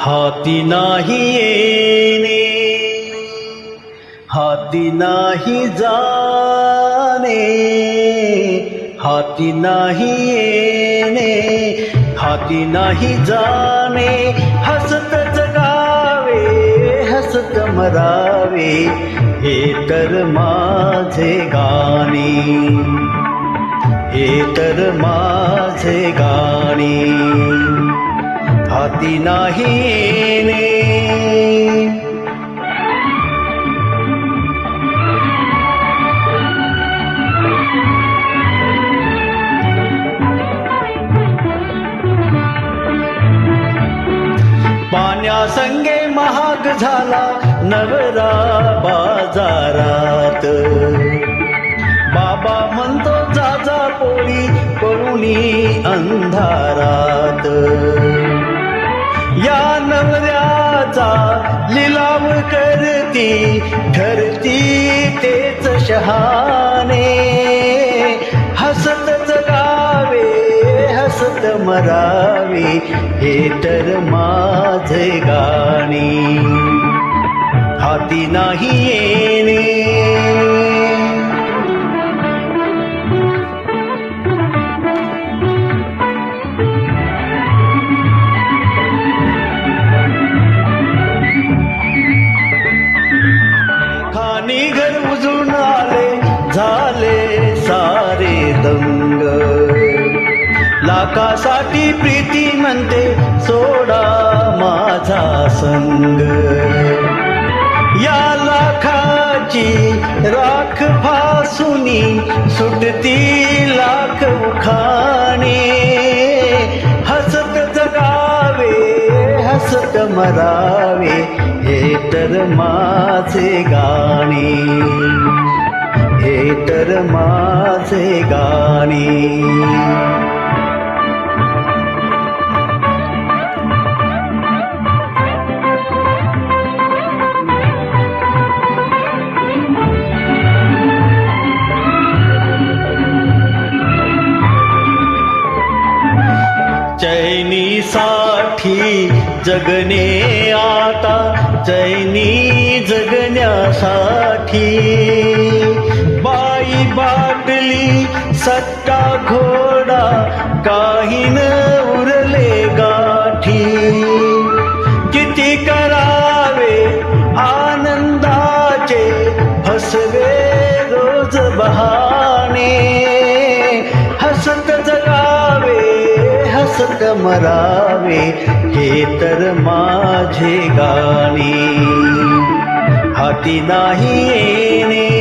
हाती नाही येणे, हाती नाही जाणे, हाती नाही येणे, हाती नाही जाणे, हसत जगावे हसत मरावे, हे तर माझे गाणे, हे तर माझे गाणे, हाती नाही येणे. पाण्यासंगे महाग झाला नवरा बाजारात, बाबा म्हणतो जा जा पोरी पळुनी अंधारात. या नवऱ्याचा लिलाव करती ठरती तेच शहाणे, हसत जगावे हसत मरावे, हे तर माझे गाणे, हाती नाही येणे. खानी घर उजळून आले झाले सारे दंग, लाखासाठी प्रीती म्हणते सोडा माझा संग. या लाखाची राख फासुनी सुटती लाख उखाणे, हसत जगावे हसत मरावे, हे तर माझे गाणे, हे तर माझे गाणे. चैनीसाठी जगणे आता, चैनी जगण्यासाठी, बाई बाटली सट्टा घोडा काही न उरले गाठी. किती करावे आनंदाचे फसवे रोज बहाणे, हसत जगावे हसत मरावे, हे तर माझे गाणे, हाती नाही येणे.